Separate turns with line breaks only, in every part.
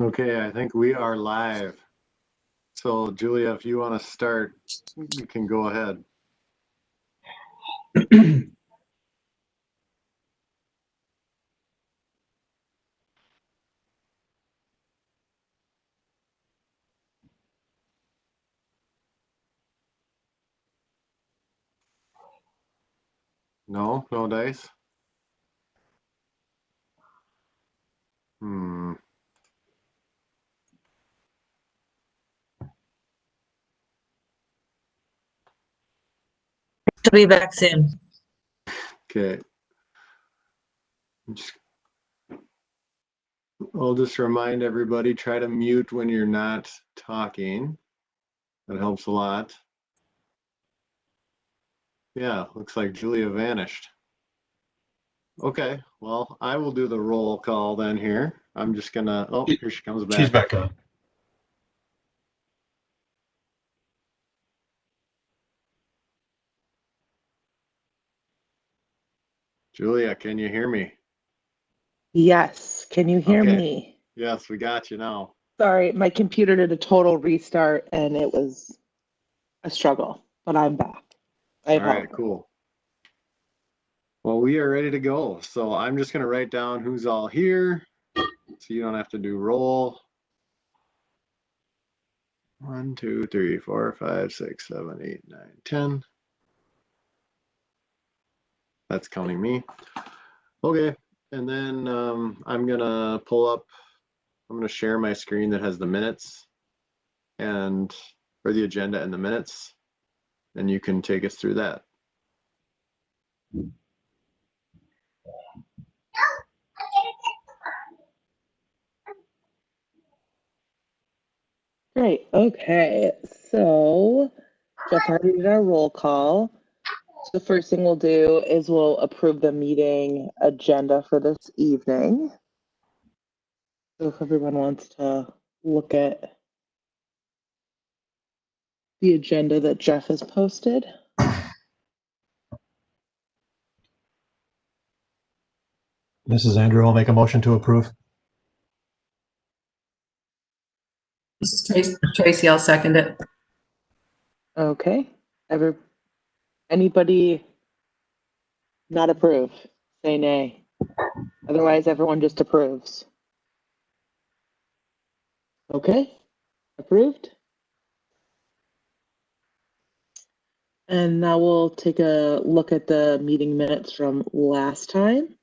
Okay, I think we are live. So Julia, if you want to start, you can go ahead. No dice?
She'll be back soon.
Okay. I'll just remind everybody, try to mute when you're not talking. That helps a lot. Yeah, looks like Julia vanished. Okay, well, I will do the roll call then here. I'm just gonna, oh, here she comes back.
She's back on.
Julia, can you hear me?
Yes. Can you hear
Okay.
me?
Yes, we got you now.
Sorry, my computer did a total restart and it was a struggle, but I'm back.
All right, cool. Well, we are ready to go. So I'm just going to write down who's all here so you don't have to do roll. 1, 2, 3, 4, 5, 6, 7, 8, 9, 10. That's counting me. Okay, and then I'm going to pull up, I'm going to share my screen that has the minutes and or the agenda and the minutes, and you can take us through that.
Great. Okay. So Jeff already did our roll call. So the first thing we'll do is we'll approve the meeting agenda for this evening. So if everyone wants to look at the agenda that Jeff has posted.
This is Andrew. I'll make a motion to approve.
This is Tracy. I'll second it.
Okay. Anybody not approve? Say nay. Otherwise, everyone just approves. Okay. Approved. And now we'll take a look at the meeting minutes from last time.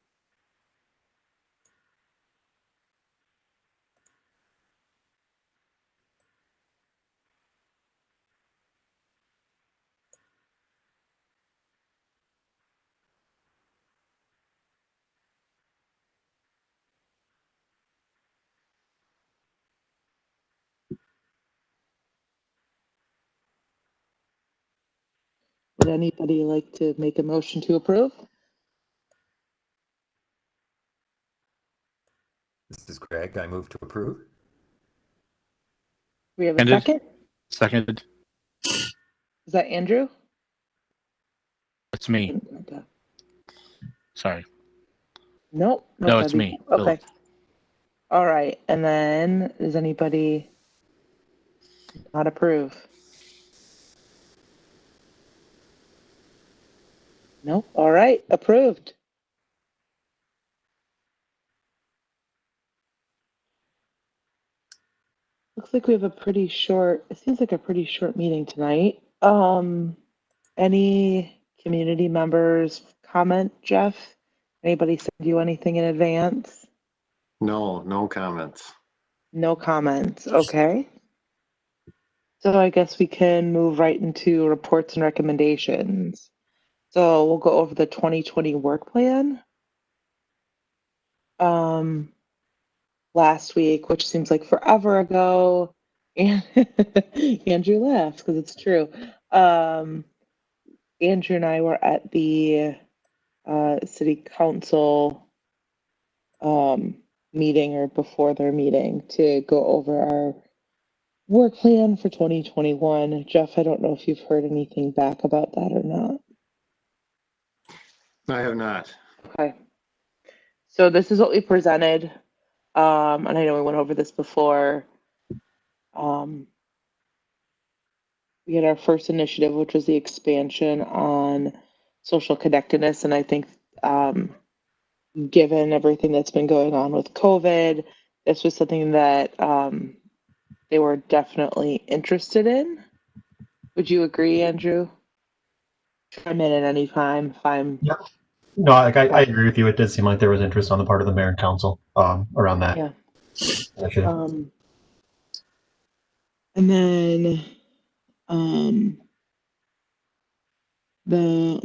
Would anybody like to make a motion to approve?
This is Greg. I move to approve.
We have a second?
Seconded.
Is that Andrew?
It's me. Sorry.
Nope.
No, it's me.
Okay.
Philip.
All right. And then does anybody not approve? Nope. All right. Approved. Looks like we have it seems like a pretty short meeting tonight. Any community members comment, Jeff? Anybody send you anything in advance?
No comments.
No comments. Okay. So I guess we can move right into reports and recommendations. So we'll go over the 2020 work plan. Last week, which seems like forever ago, and Andrew laughs because it's true. Andrew and I were at the city council meeting or before their meeting to go over our work plan for 2021. Jeff, I don't know if you've heard anything back about that or not.
I have not.
Okay. So this is what we presented. And I know we went over this before. We had our first initiative, which was the expansion on social connectedness. And I think given everything that's been going on with COVID, this was something that they were definitely interested in. Would you agree, Andrew? Chime in at any time if I'm.
Yeah. No, like I agree with you. It did seem like there was interest on the part of the mayor and council around that.
Yeah.
initiative.
And then the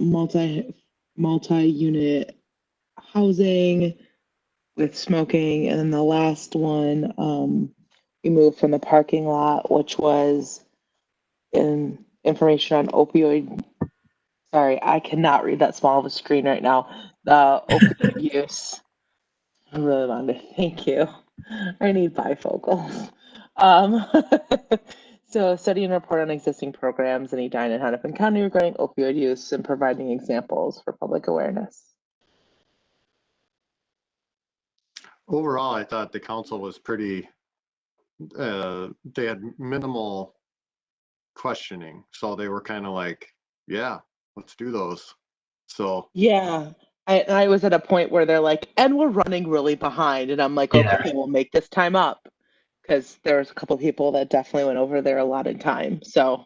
multi-unit housing with smoking, and then the last one we moved from the parking lot, which was in information on opioid. Sorry, I cannot read that small of a screen right now. The opioid use. I'm really long to thank you. I need bifocals. So study and report on existing programs in Edina and Hennepin County regarding opioid use and providing examples for public awareness.
Overall, I thought the council was pretty, they had minimal questioning. So they were kind of like, yeah, let's do those. So
Yeah, I was at a point where they're like, and we're running really behind. And I'm like,
Yeah.
okay, we'll make this time up. Because there was a couple of people that definitely went over their allotted time. So,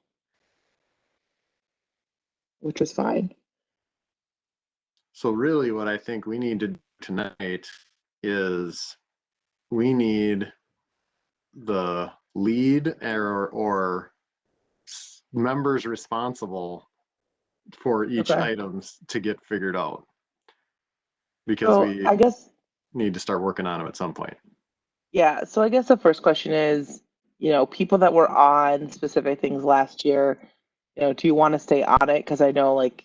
which was fine.
So really what I think we need to do tonight is we need the lead or members responsible for each
Okay.
items to get figured out. Because
So
we
I guess,
need to start working on them at some point.
yeah. So I guess the first question is, people that were on specific things last year, do you want to stay on it? Because I know like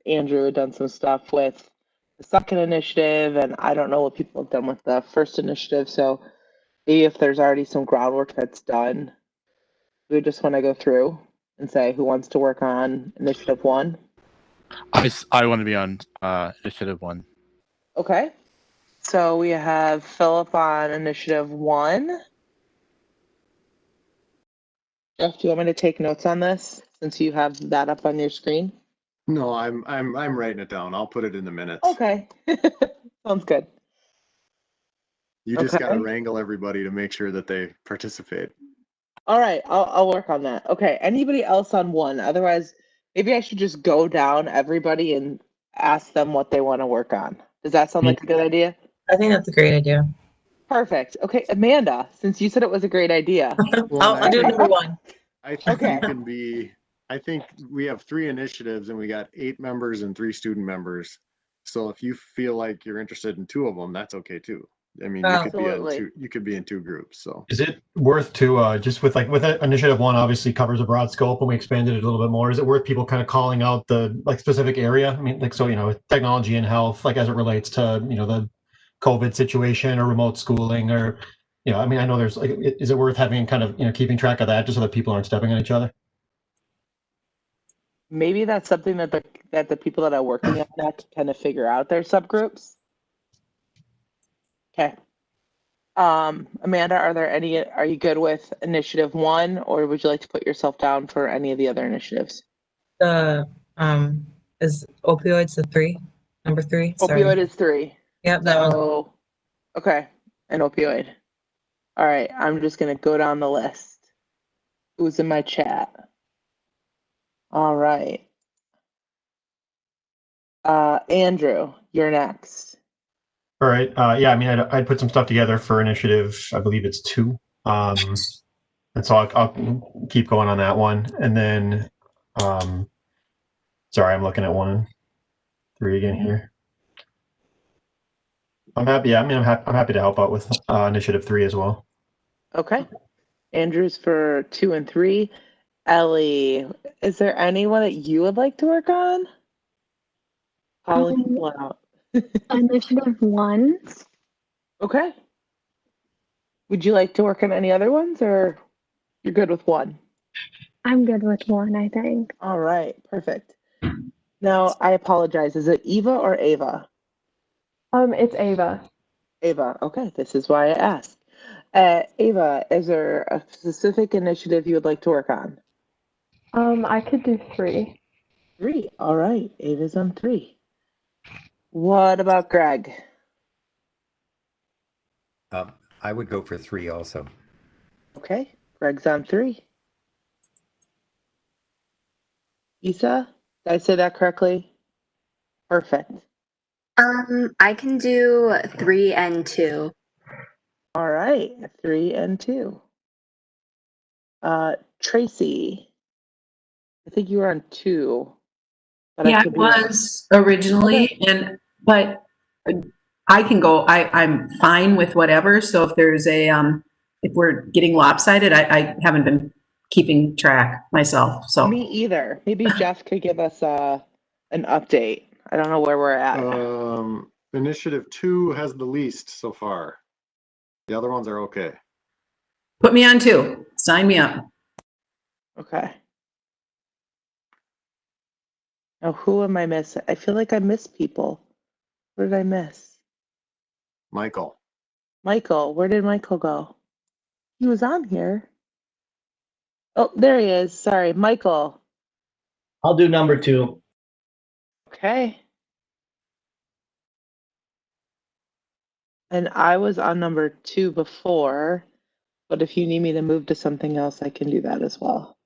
Andrew had done some stuff with the second initiative, and I don't know what people have done with the first initiative. So maybe if there's already some groundwork that's done, we just want to go through and say who wants to work on initiative 1.
I want to be on initiative 1.
Okay. So we have Philip on initiative 1. Jeff, do you want me to take notes on this since you have that up on your screen?
No, I'm writing it down. I'll put it in the minutes.
Okay. Sounds good.
You just got to
Okay.
wrangle everybody to make sure that they participate.
All right, I'll work on that. Okay. Anybody else on 1? Otherwise, maybe I should just go down everybody and ask them what they want to work on. Does that sound like a good idea?
I think that's a great idea.
Perfect. Okay, Amanda, since you said it was a great idea.
Well,
I'll do number 1.
I think
Okay.
you can be, I think we have 3 initiatives and we got 8 members and 3 student members. So if you feel like you're interested in 2 of them, that's okay too. I mean, you could be in
Absolutely.
2, you could be in 2 groups. So
Is it worth to just with initiative 1 obviously covers a broad scope and we expanded it a little bit more. Is it worth people kind of calling out the like specific area? I mean, like, so, technology and health, like as it relates to, the COVID situation or remote schooling or, I mean, I know there's like, is it worth having kind of, keeping track of that just so that people aren't stepping on each other?
Maybe that's something that the people that are working on that kind of figure out their subgroups. Okay. Amanda, are you good with initiative 1, or would you like to put yourself down for any of the other initiatives?
The is opioids the 3? Number 3? Sorry.
Opioid is 3.
Yep, that one.
So, okay, an opioid. All right, I'm just gonna go down the list. Who's in my chat? All right. Andrew, you're next.
All right. Yeah, I mean, I'd put some stuff together for initiative. I believe it's 2. And so I'll keep going on that one. And then, sorry, I'm looking at 1 and 3 again here. I'm happy. Yeah, I mean, I'm happy to help out with initiative 3 as well.
Okay. Andrew's for 2 and 3. Ellie, is there anyone that you would like to work on? Calling people out.
Initiative 1.
Okay. Would you like to work on any other ones, or you're good with 1?
I'm good with 1, I think.
All right, perfect. Now, I apologize. Is it Eva or Ava?
It's Ava.
Ava, okay, this is why I asked. Ava, is there a specific initiative you would like to work on?
I could do 3.
3, all right, Ava's on 3. What about Greg?
I would go for 3 also.
Okay, Greg's on 3. Isa, did I say that correctly? Perfect.
I can do 3 and 2.
All right, 3 and 2. Tracy, I think you were on 2. But
Yeah,
I
I
could be wrong.
was originally, but I can go. I'm fine with whatever. So if there's if we're getting lopsided, I haven't been keeping track myself. So
Me either. Maybe Jeff could give us an update. I don't know where we're at.
Initiative 2 has the least so far. The other ones are okay.
put me on 2. Sign me up.
Okay. Now, who am I missing? I feel like I missed people. What did I miss?
Michael.
Michael. Where did Michael go? He was on here. Oh, there he is. Sorry, Michael.
I'll do number 2.
Okay. And I was on number 2 before, but if you need me to move to something else, I can do that as well.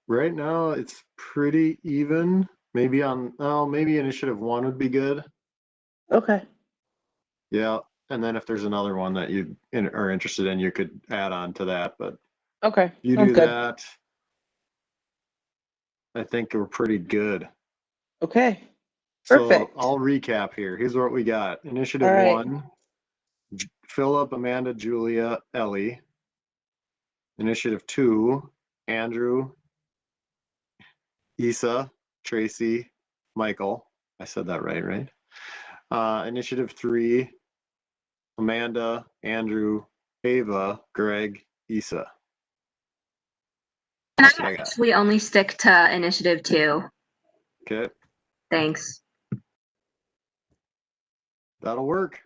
Right now, it's pretty even. Maybe maybe initiative 1 would be good.
Okay.
Yeah, and then if there's another one that you are interested in, you could add on to that. But
Okay.
you
Sounds
do
good.
that, I think we're pretty good.
Okay.
So
Perfect.
I'll recap here. Here's what we got. Initiative
All right.
1, Philip, Amanda, Julia, Ellie. Initiative 2, Andrew, Isa, Tracy, Michael. I said that right? Initiative 3, Amanda, Andrew, Ava, Greg, Isa.
Can
That's what
I
I got.
actually only stick to initiative 2?
Okay,
Thanks.
that'll work.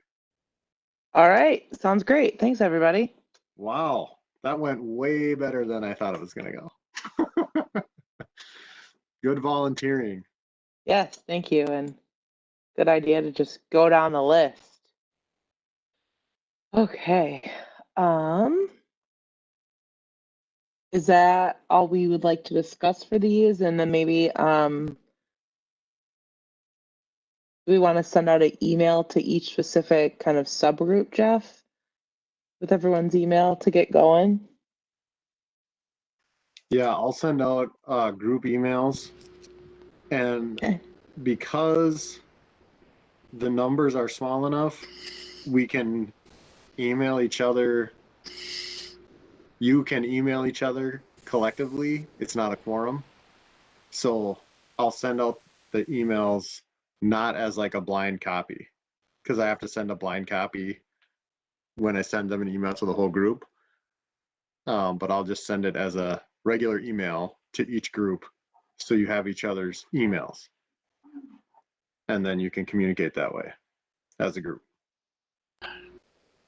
All right. Sounds great. Thanks, everybody.
Wow, that went way better than I thought it was going to go. Good volunteering.
Yes, thank you. And good idea to just go down the list. Okay. Is that all we would like to discuss for these? And then maybe we want to send out an email to each specific kind of subgroup, Jeff, with everyone's email to get going?
Yeah, I'll send out group emails. And
Okay.
because the numbers are small enough, we can email each other. You can email each other collectively. It's not a quorum. So I'll send out the emails not as like a blind copy, because I have to send a blind copy when I send them an email to the whole group. But I'll just send it as a regular email to each group, so you have each other's emails. And then you can communicate that way as a group.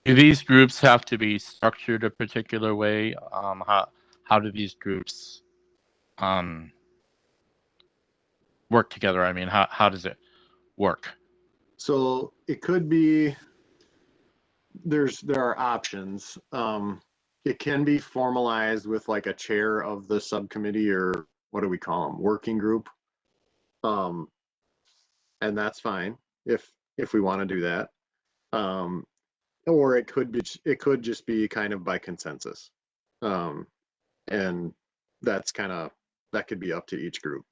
Do these groups have to be structured a particular way? How do these groups work together? I mean, how does it work?
So it could be, there are options. It can be formalized with like a chair of the subcommittee, or what do we call them, working group. And that's fine if we want to do that. Or it could just be kind of by consensus. And that could be up to each group.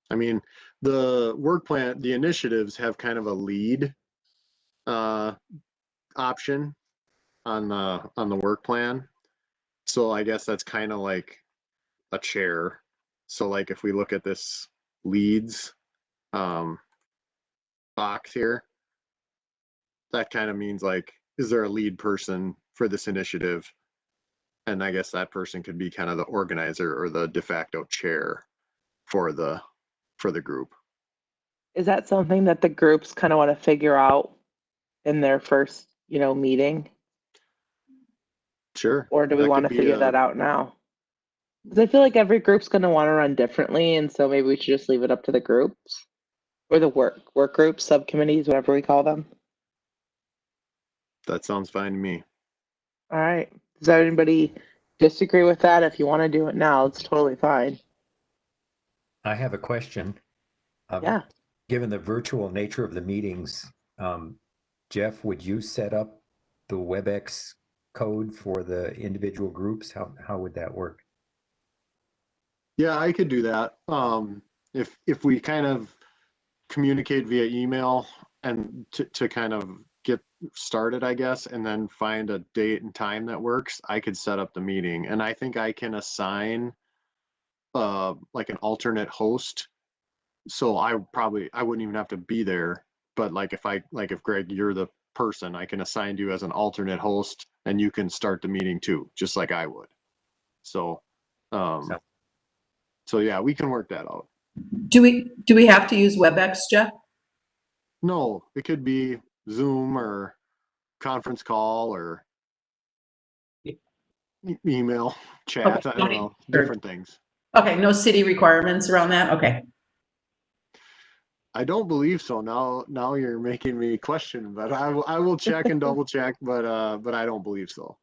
I mean, the work plan, the initiatives have kind of a lead option on the work plan. So I guess that's kind of like a chair. So like if we look at this leads box here, that kind of means like, is there a lead person for this initiative? And I guess that person could be kind of the organizer or the de facto chair. for the group.
Is that something that the groups kind of want to figure out in their first, meeting?
Sure.
Or do we
That
want
could
to
be
figure
a-
that out now? Because I feel like every group's going to want to run differently, and so maybe we should just leave it up to the groups or the work groups, subcommittees, whatever we call them.
That sounds fine to me.
All right. Does anybody disagree with that? If you want to do it now, it's totally fine.
I have a question.
Yeah.
Given the virtual nature of the meetings, Jeff, would you set up the WebEx code for the individual groups? How would that work?
Yeah, I could do that. If we kind of communicate via email and to kind of get started, I guess, and then find a date and time that works, I could set up the meeting. And I think I can assign like an alternate host. So I wouldn't even have to be there. But like if Greg, you're the person, I can assign you as an alternate host and you can start the meeting too, just like I would. So yeah, we can work that out.
Do we have to use WebEx, Jeff?
No, it could be Zoom or conference call or email, chat.
Okay.
I don't know, different things.
Okay, no city requirements around that? Okay.
I don't believe so. Now you're making me question, but I will check and double check, but I don't believe so.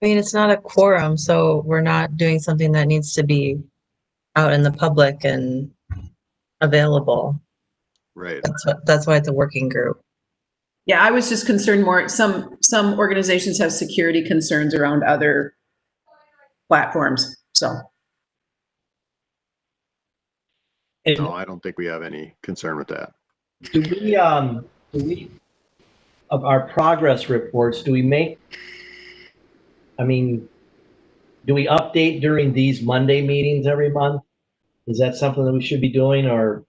I mean, it's not a quorum, so we're not doing something that needs to be out in the public and available.
Right.
That's why it's a working group.
Yeah, I was just concerned more, some organizations have security concerns around other platforms, so.
No, I don't think we have any concern with that.
Do we, of our progress reports, do we update during these Monday meetings every month? Is that something that we should be doing, or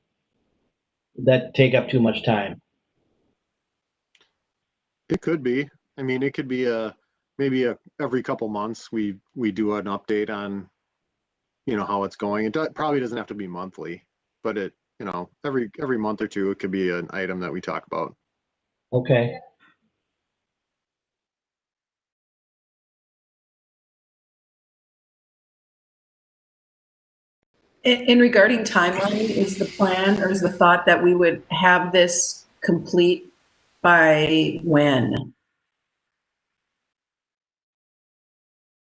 would that take up too much time?
It could be. I mean, it could be maybe every couple months we do an update on, how it's going. It probably doesn't have to be monthly, but every month or two, it could be an item that we talk about.
Okay.
In regarding timeline, is the plan or is the thought that we would have this complete by when?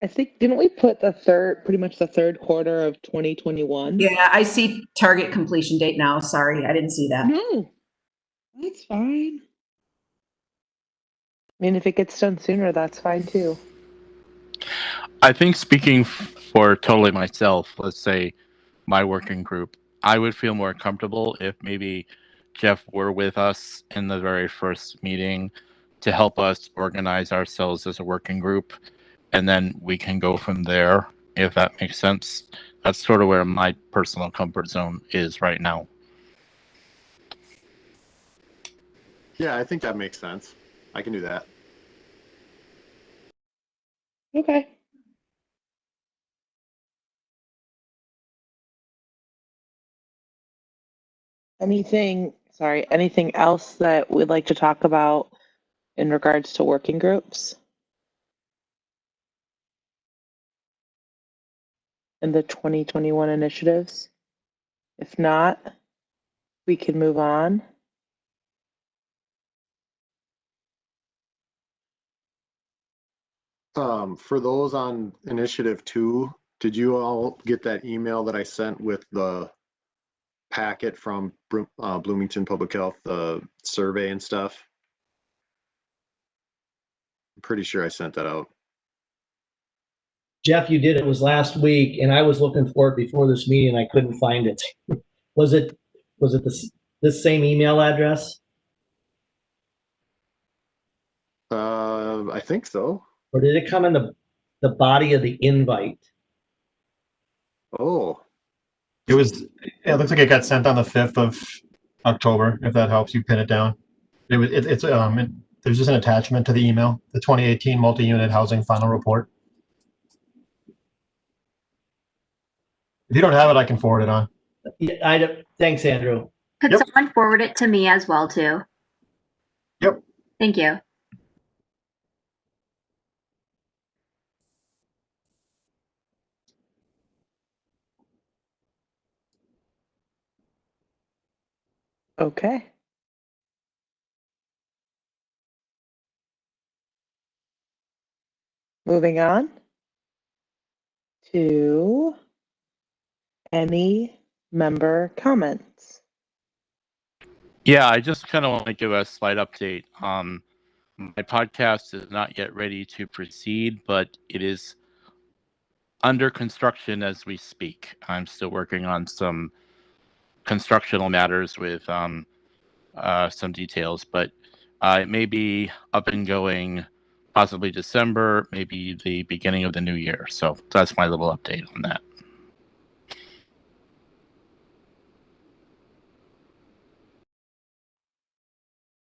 I think, didn't we put pretty much the third quarter of 2021?
Yeah, I see target completion date now. Sorry, I didn't see that.
No, that's fine. I mean, if it gets done sooner, that's fine too.
I think speaking for totally myself, let's say my working group, I would feel more comfortable if maybe Jeff were with us in the very first meeting to help us organize ourselves as a working group, and then we can go from there, if that makes sense. That's sort of where my personal comfort zone is right now.
Yeah, I think that makes sense. I can do that.
Okay. Anything else that we'd like to talk about in regards to working groups? And the 2021 initiatives? If not, we can move on.
For those on initiative 2, did you all get that email that I sent with the packet from Bloomington Public Health, the survey and stuff? I'm pretty sure I sent that out.
Jeff, you did. It was last week, and I was looking for it before this meeting. I couldn't find it. Was it this same email address?
I think so.
Or did it come in the body of the invite?
Oh,
It looks like it got sent on the 5th of October, if that helps you pin it down. There's just an attachment to the email, the 2018 multi-unit housing final report. If you don't have it, I can forward it on.
Thanks, Andrew.
Could
Yep.
someone forward it to me as well too?
Yep.
Thank you.
Okay. Moving on to any member comments.
Yeah, I just kind of want to give a slight update. My podcast is not yet ready to proceed, but it is under construction as we speak. I'm still working on some constructional matters with some details, but it may be up and going possibly December, maybe the beginning of the new year. So that's my little update on that.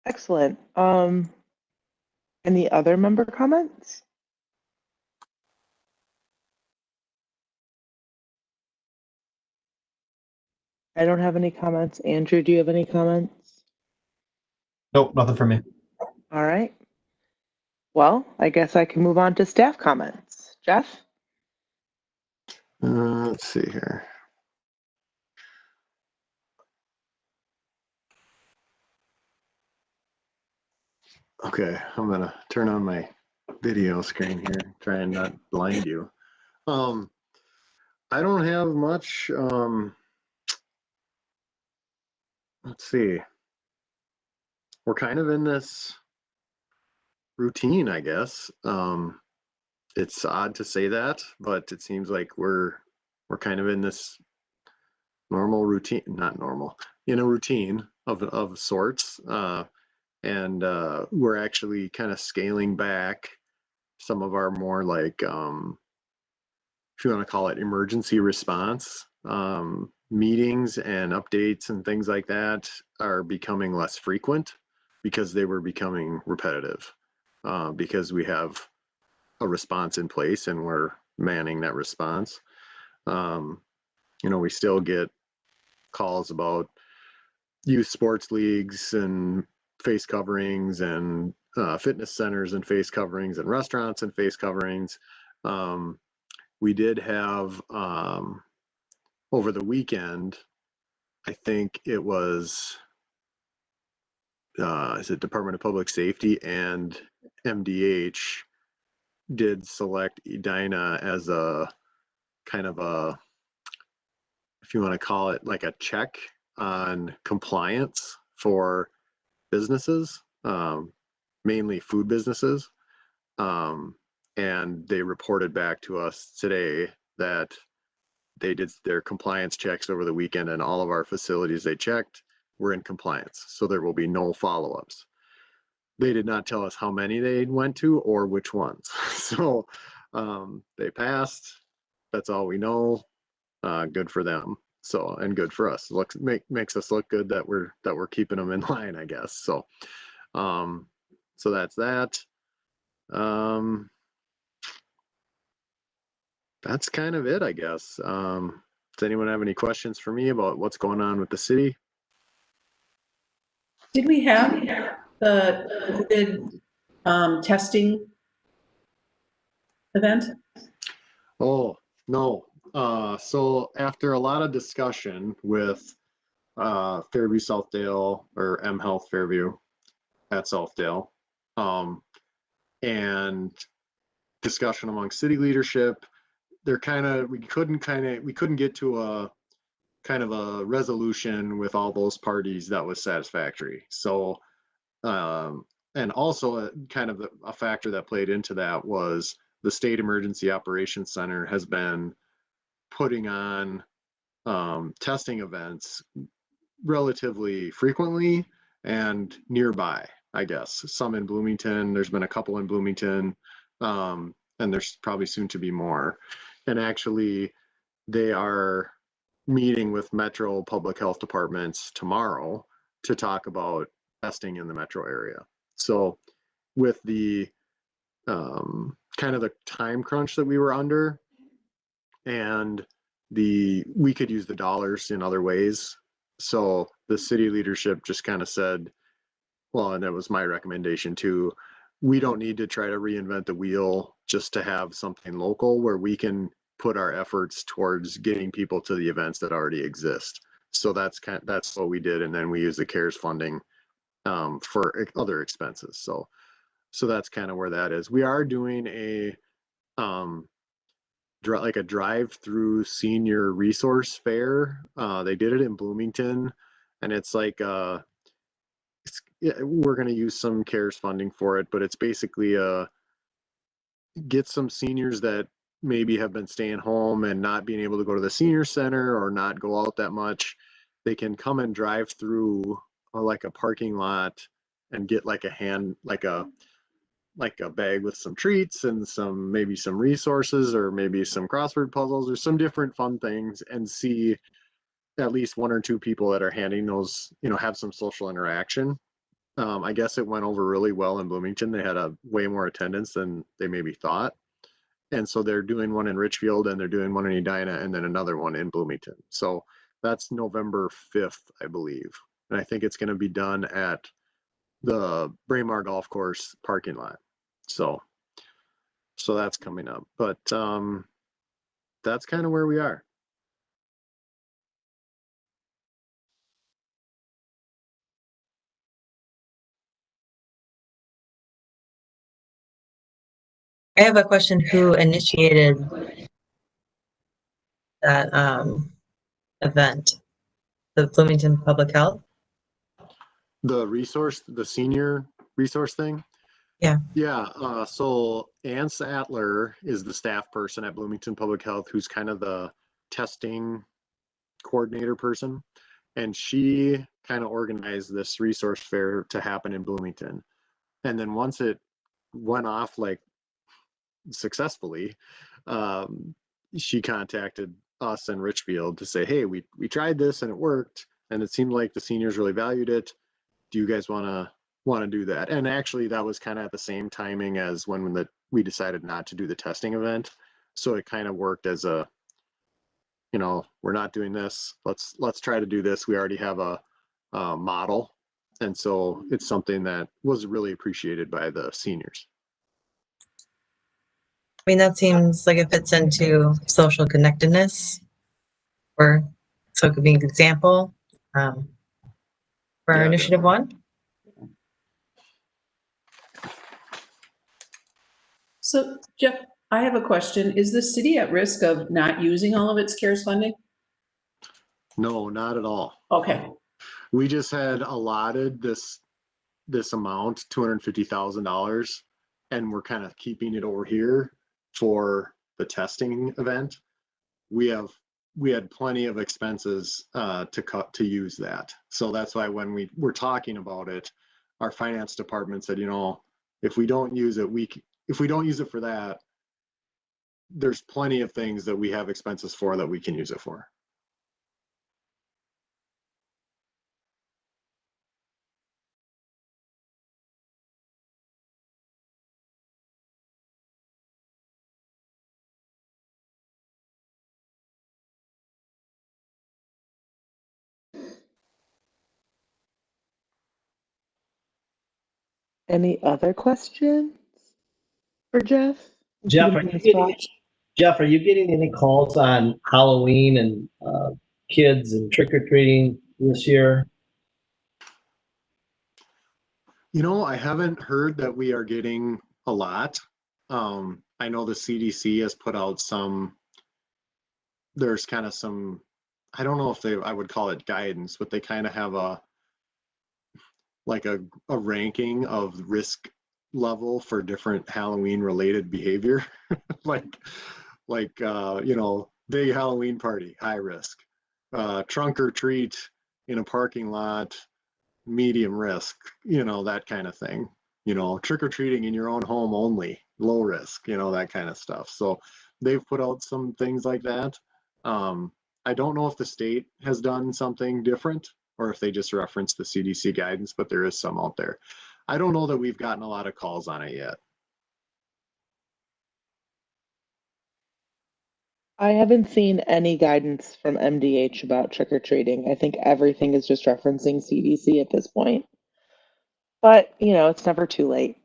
Excellent. Any other member comments? I don't have any comments. Andrew, do you have any comments?
Nope, nothing for me.
All right. Well, I guess I can move on to staff comments. Jeff?
Let's see here. Okay, I'm gonna turn on my video screen here, try and not blind you. I don't have much. Let's see. We're kind of in this routine, I guess. It's odd to say that, but it seems like we're kind of in this normal routine, not normal, in a routine of sorts. And we're actually kind of scaling back some of our more like, if you want to call it emergency response, meetings and updates and things like that are becoming less frequent because they were becoming repetitive, because we have a response in place and we're manning that response. We still get calls about youth sports leagues and face coverings and fitness centers and face coverings and restaurants and face coverings. We did have over the weekend, I think it was, is it Department of Public Safety and MDH did select Edina as a kind of a, if you want to call it like a check on compliance for businesses, mainly food businesses. And they reported back to us today that they did their compliance checks over the weekend, and all of our facilities they checked were in compliance. So there will be no follow-ups. They did not tell us how many they went to or which ones. So they passed. That's all we know. Good for them. So, and good for us. Makes us look good that we're keeping them in line, I guess. So, so that's that. That's kind of it, I guess. Does anyone have any questions for me about what's going on with the city?
Did we have the testing event?
Oh, no. So after a lot of discussion with Fairview Southdale, or M Health Fairview at Southdale, and discussion among city leadership, we couldn't get to a kind of a resolution with all those parties that was satisfactory. So and also kind of a factor that played into that was the State Emergency Operations Center has been putting on testing events relatively frequently and nearby, I guess. Some in Bloomington, there's been a couple in Bloomington, and there's probably soon to be more. And actually, they are meeting with Metro public health departments tomorrow to talk about testing in the metro area. So with the kind of the time crunch that we were under, and we could use the dollars in other ways. So the city leadership just kind of said, well, and that was my recommendation too, we don't need to try to reinvent the wheel just to have something local where we can put our efforts towards getting people to the events that already exist. So that's what we did, and then we use the CARES funding for other expenses. So that's kind of where that is. We are doing a like a drive-through senior resource fair. They did it in Bloomington, and it's like we're going to use some CARES funding for it, but it's basically get some seniors that maybe have been staying home and not being able to go to the senior center or not go out that much. They can come and drive through like a parking lot and get like a bag with some treats and maybe some resources or maybe some crossword puzzles or some different fun things, and see at least one or two people that are handing those, have some social interaction. I guess it went over really well in Bloomington. They had a way more attendance than they maybe thought. And so they're doing one in Richfield, and they're doing one in Edina, and then another one in Bloomington. So that's November 5th, I believe. And I think it's going to be done at the Braemar Golf Course parking lot. So that's coming up. But that's kind of where we are.
I have a question. Who initiated that event? The Bloomington Public Health?
The senior resource thing?
Yeah.
Yeah. So Ann Sattler is the staff person at Bloomington Public Health, who's kind of the testing coordinator person. And she kind of organized this resource fair to happen in Bloomington. And then once it went off like successfully, she contacted us in Richfield to say, hey, we tried this and it worked, and it seemed like the seniors really valued it. Do you guys want to do that? And actually that was kind of at the same timing as when we decided not to do the testing event. So it kind of worked as a, we're not doing this. Let's try to do this. We already have a model. And so it's something that was really appreciated by the seniors.
I mean, that seems like it fits into social connectedness, so it could be an example for our initiative one.
So Jeff, I have a question. Is the city at risk of not using all of its CARES funding?
No, not at all.
Okay.
We just had allotted this amount, $250,000, and we're kind of keeping it over here for the testing event. We had plenty of expenses to use that. So that's why when we were talking about it, our finance department said, if we don't use it for that, there's plenty of things that we have expenses for that we can use it for.
Any other questions for Jeff?
Jeff, are you getting any calls on Halloween and kids and trick-or-treating this year?
I haven't heard that we are getting a lot. I know the CDC has put out there's kind of some, I don't know if I would call it guidance, but they kind of have a ranking of risk level for different Halloween related behavior. Big Halloween party, high risk. Trunk or treat in a parking lot, medium risk, that kind of thing. Trick-or-treating in your own home only, low risk, that kind of stuff. So they've put out some things like that. I don't know if the state has done something different or if they just reference the CDC guidance, but there is some out there. I don't know that we've gotten a lot of calls on it yet.
I haven't seen any guidance from MDH about trick or treating. I think everything is just referencing CDC at this point. But, you know, it's never too late.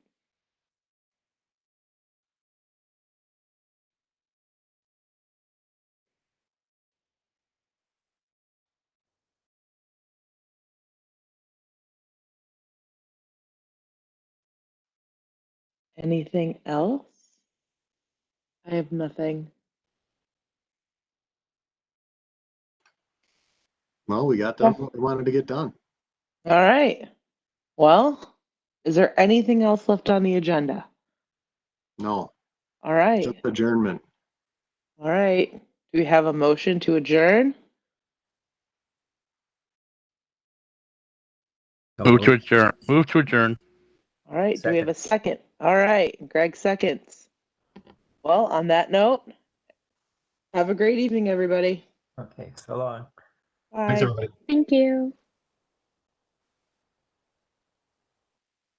Anything else? I have nothing.
Well, we got done what we wanted to get done.
All right. Well, is there anything else left on the agenda?
No,
All right.
just adjournment.
All right. Do we have a motion to adjourn?
Move to adjourn. Move to adjourn.
All right. Do we have a second? All right. Greg seconds. Well, on that note, have a great evening, everybody.
Okay, so long.
Bye.
Thanks, everybody.
Thank you.